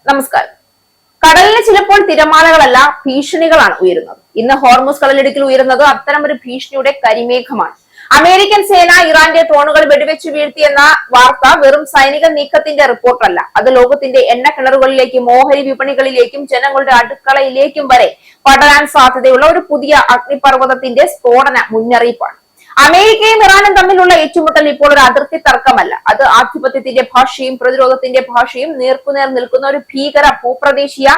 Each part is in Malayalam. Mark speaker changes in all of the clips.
Speaker 1: നമസ്കാരം. കടലിന് ചിലപ്പോൾ തിരമാലകളല്ല ഭീഷണികളാണ് ഉയരുന്നത്. ഇന്ന് ഹോർമുസ് കടലിടുക്കിൽ ഉയരുന്നത് അത്തരമൊരു ഭീഷണിയുടെ കരിമേഘമാണ്. അമേരിക്കൻ സേന ഇറാന്റെ ഡ്രോണുകൾ വെടിവെച്ചു വീഴ്ത്തിയെന്ന വാർത്ത വെറും സൈനിക നീക്കത്തിന്റെ റിപ്പോർട്ടല്ല. അത് ലോകത്തിന്റെ എണ്ണ കിണറുകളിലേക്കും ഓഹരി വിപണികളിലേക്കും ജനങ്ങളുടെ അടുക്കളയിലേക്കും വരെ പടരാൻ സാധ്യതയുള്ള ഒരു പുതിയ അഗ്നിപർവ്വതത്തിന്റെ സ്ഫോടന മുന്നറിയിപ്പാണ്. അമേരിക്കയും ഇറാനും തമ്മിലുള്ള ഏറ്റുമുട്ടൽ ഇപ്പോൾ ഒരു അതിർത്തി തർക്കമല്ല. അത് ആധിപത്യത്തിന്റെ ഭാഷയും പ്രതിരോധത്തിന്റെ ഭാഷയും നേർക്കുനേർ നിൽക്കുന്ന ഒരു ഭീകര ഭൂപ്രദേശീയ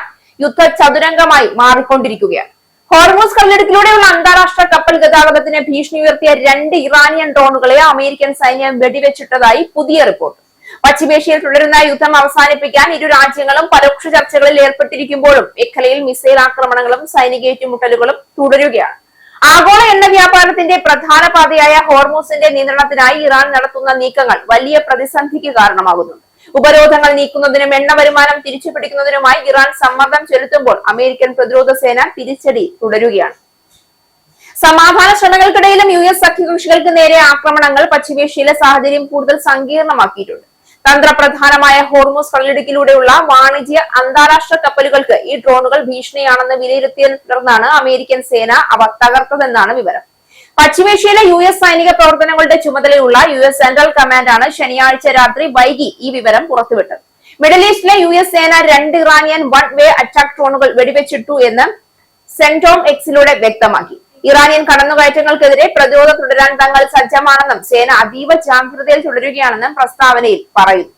Speaker 1: യുദ്ധ ചതുരംഗമായി മാറിക്കൊണ്ടിരിക്കുകയാണ്. ഹോർമുസ് കടലിടുക്കിലൂടെയുള്ള അന്താരാഷ്ട്ര കപ്പൽ ഗതാഗതത്തിന് ഭീഷണി ഉയർത്തിയ 2 ഇറാനിയൻ ഡ്രോണുകളെ അമേരിക്കൻ സൈന്യം വെടിവെച്ചിട്ടതായി പുതിയ റിപ്പോർട്ട്. പശ്ചിമേഷ്യയിൽ തുടരുന്ന യുദ്ധം അവസാനിപ്പിക്കാൻ ഇരു രാജ്യങ്ങളും പരോക്ഷ ചർച്ചകളിൽ ഏർപ്പെട്ടിരിക്കുമ്പോഴും മേഖലയിൽ മിസൈൽ ആക്രമണങ്ങളും സൈനിക ഏറ്റുമുട്ടലുകളും തുടരുകയാണ്. ആഗോള എണ്ണ വ്യാപാരത്തിന്റെ പ്രധാന പാതയായ ഹോർമുസിന്റെ നിയന്ത്രണത്തിനായി ഇറാൻ നടത്തുന്ന നീക്കങ്ങൾ വലിയ പ്രതിസന്ധിക്ക് കാരണമാകുന്നുണ്ട്. ഉപരോധങ്ങൾ നീക്കുന്നതിനും എണ്ണ വരുമാനം തിരിച്ചുപിടിക്കുന്നതിനുമായി ഇറാൻ സമ്മർദ്ദം ചെലുത്തുമ്പോൾ അമേരിക്കൻ പ്രതിരോധ സേന തിരിച്ചടി തുടരുകയാണ്. സമാധാന ശ്രമങ്ങൾക്കിടയിലും US സഖ്യകക്ഷികൾക്ക് നേരെ ആക്രമണങ്ങൾ പശ്ചിമേഷ്യയിലെ സാഹചര്യം കൂടുതൽ സങ്കീർണമാക്കിയിട്ടുണ്ട്. തന്ത്രപ്രധാനമായ ഹോർമുസ് കടലിടുക്കിലൂടെയുള്ള വാണിജ്യ അന്താരാഷ്ട്ര കപ്പലുകൾക്ക് ഈ ഡ്രോണുകൾ ഭീഷണിയാണെന്ന് വിലയിരുത്തിയതിനെ തുടർന്നാണ് അമേരിക്കൻ സേന അവ തകർത്തതെന്നാണ് വിവരം. പശ്ചിമേഷ്യയിലെ US സൈനിക പ്രവർത്തനങ്ങളുടെ ചുമതലയുള്ള US സെൻട്രൽ കമാൻഡാണ് ശനിയാഴ്ച രാത്രി വൈകി ഈ വിവരം പുറത്തുവിട്ടത്. മിഡിൽ ഈസ്റ്റിലെ US സേന 2 ഇറാനിയൻ വൺ വേ അറ്റാക്ക് ഡ്രോണുകൾ വെടിവെച്ചിട്ടു എന്ന് സെന്റോം എക്സിലൂടെ വ്യക്തമാക്കി. ഇറാനിയൻ കടന്നുകയറ്റങ്ങൾക്കെതിരെ പ്രതിരോധം തുടരാൻ തങ്ങൾ സജ്ജമാണെന്നും സേന അതീവ ജാഗ്രതയിൽ തുടരുകയാണെന്നും പ്രസ്താവനയിൽ പറയുന്നു.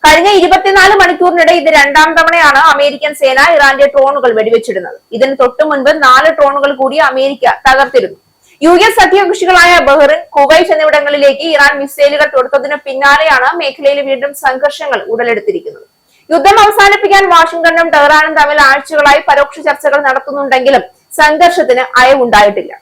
Speaker 1: കഴിഞ്ഞ 24 മണിക്കൂറിനിടെ ഇത് 2ാം തവണയാണ് അമേരിക്കൻ സേന ഇറാന്റെ ഡ്രോണുകൾ വെടിവെച്ചിടുന്നത്. ഇതിന് തൊട്ടു മുൻപ് 4 ഡ്രോണുകൾ കൂടി അമേരിക്ക തകർത്തിരുന്നു. US സഖ്യകക്ഷികളായ ബഹ്റിൻ, കുവൈറ്റ് എന്നിവിടങ്ങളിലേക്ക് ഇറാൻ മിസൈലുകൾ തൊടുത്തതിന് പിന്നാലെയാണ് മേഖലയിൽ വീണ്ടും സംഘർഷങ്ങൾ ഉടലെടുത്തിരിക്കുന്നത്. യുദ്ധം അവസാനിപ്പിക്കാൻ വാഷിംഗ്ടണും ടെഹ്റാനും തമ്മിൽ ആഴ്ചകളായി പരോക്ഷ ചർച്ചകൾ നടത്തുന്നുണ്ടെങ്കിലും സംഘർഷത്തിന് അയവുണ്ടായിട്ടില്ല.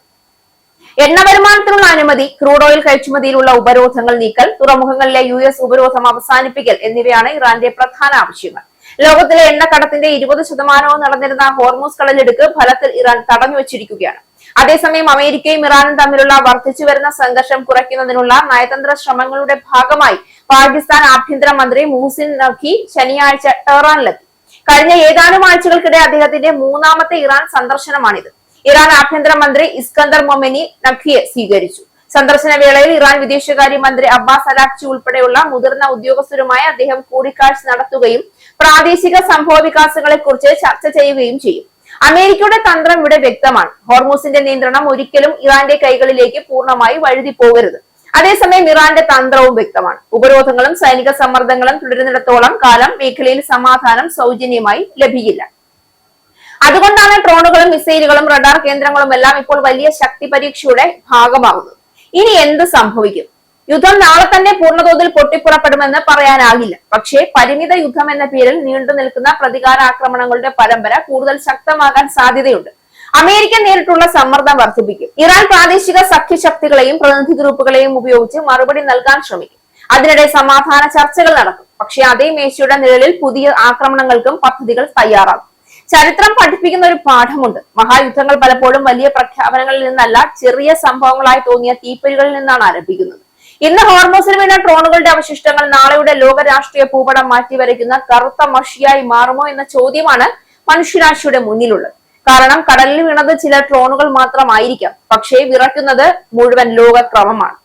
Speaker 1: എണ്ണ വരുമാനത്തിനുള്ള അനുമതി, ക്രൂഡ് ഓയിൽ കയറ്റുമതിയിലുള്ള ഉപരോധങ്ങൾ നീക്കൽ, തുറമുഖങ്ങളിലെ US ഉപരോധം അവസാനിപ്പിക്കൽ എന്നിവയാണ് ഇറാന്റെ പ്രധാന ആവശ്യങ്ങൾ. ലോകത്തിലെ എണ്ണക്കടത്തിന്റെ 20% നടന്നിരുന്ന ഹോർമുസ് കടലിടുക്ക് ഫലത്തിൽ ഇറാൻ തടഞ്ഞുവച്ചിരിക്കുകയാണ്. അതേസമയം അമേരിക്കയും ഇറാനും തമ്മിലുള്ള വർദ്ധിച്ചു വരുന്ന സംഘർഷം കുറയ്ക്കുന്നതിനുള്ള നയതന്ത്ര ശ്രമങ്ങളുടെ ഭാഗമായി പാകിസ്ഥാൻ ആഭ്യന്തരമന്ത്രി മുഹസിൻ നഖ്വി ശനിയാഴ്ച ടെഹ്റാനിലെത്തി. കഴിഞ്ഞ ഏതാനും ആഴ്ചകൾക്കിടെ അദ്ദേഹത്തിന്റെ 3ാമത്തെ ഇറാൻ സന്ദർശനമാണിത്. ഇറാൻ ആഭ്യന്തരമന്ത്രി ഇസ്കന്ദർ മൊമെനി നഖ്വിയെ സ്വീകരിച്ചു. സന്ദർശന വേളയിൽ ഇറാൻ വിദേശകാര്യമന്ത്രി അബ്ബാസ് അരാക്ചി ഉൾപ്പെടെയുള്ള മുതിർന്ന ഉദ്യോഗസ്ഥരുമായി അദ്ദേഹം കൂടിക്കാഴ്ച നടത്തുകയും പ്രാദേശിക സംഭവവികാസങ്ങളെ കുറിച്ച് ചർച്ച ചെയ്യുകയും ചെയ്യും. അമേരിക്കയുടെ തന്ത്രം ഇവിടെ വ്യക്തമാണ്. ഹോർമുസിന്റെ നിയന്ത്രണം ഒരിക്കലും ഇറാന്റെ കൈകളിലേക്ക് പൂർണ്ണമായി വഴുതി പോകരുത്. അതേസമയം ഇറാന്റെ തന്ത്രവും വ്യക്തമാണ്. ഉപരോധങ്ങളും സൈനിക സമ്മർദ്ദങ്ങളും തുടരുന്നിടത്തോളം കാലം മേഖലയിൽ സമാധാനം സൗജന്യമായി ലഭിക്കില്ല. അതുകൊണ്ടാണ് ഡ്രോണുകളും മിസൈലുകളും റഡാർ കേന്ദ്രങ്ങളും എല്ലാം ഇപ്പോൾ വലിയ ശക്തി പരീക്ഷയുടെ ഭാഗമാകുന്നത്. ഇനി എന്ത് സംഭവിക്കും? യുദ്ധം നാളെ തന്നെ പൂർണ്ണതോതിൽ പൊട്ടിപ്പുറപ്പെടുമെന്ന് പറയാനാകില്ല. പക്ഷേ പരിമിത യുദ്ധം എന്ന പേരിൽ നീണ്ടു നിൽക്കുന്ന പ്രതികാരാക്രമണങ്ങളുടെ പരമ്പര കൂടുതൽ ശക്തമാകാൻ സാധ്യതയുണ്ട്. അമേരിക്ക നേരിട്ടുള്ള സമ്മർദ്ദം വർദ്ധിപ്പിക്കും. ഇറാൻ പ്രാദേശിക സഖ്യശക്തികളെയും പ്രതിനിധി ഗ്രൂപ്പുകളെയും ഉപയോഗിച്ച് മറുപടി നൽകാൻ ശ്രമിക്കും. അതിനിടെ സമാധാന ചർച്ചകൾ നടക്കും. പക്ഷേ അതേ മേശയുടെ നിഴലിൽ പുതിയ ആക്രമണങ്ങൾക്കും പദ്ധതികൾ തയ്യാറാകും. ചരിത്രം പഠിപ്പിക്കുന്ന ഒരു പാഠമുണ്ട്. മഹായുദ്ധങ്ങൾ പലപ്പോഴും വലിയ പ്രഖ്യാപനങ്ങളിൽ നിന്നല്ല, ചെറിയ സംഭവങ്ങളായി തോന്നിയ തീപ്പൊരികളിൽ നിന്നാണ് ആരംഭിക്കുന്നത്. ഇന്ന് ഹോർമുസിൽ വീണ ഡ്രോണുകളുടെ അവശിഷ്ടങ്ങൾ നാളെയുടെ ലോക രാഷ്ട്രീയ ഭൂപടം മാറ്റിവരയ്ക്കുന്ന കറുത്ത മഷിയായി മാറുമോ എന്ന ചോദ്യമാണ് മനുഷ്യരാശിയുടെ മുന്നിലുള്ളത്. കാരണം കടലിൽ വീണത് ചില ഡ്രോണുകൾ മാത്രമായിരിക്കാം, പക്ഷേ വിറയ്ക്കുന്നത് മുഴുവൻ ലോകക്രമമാണ്.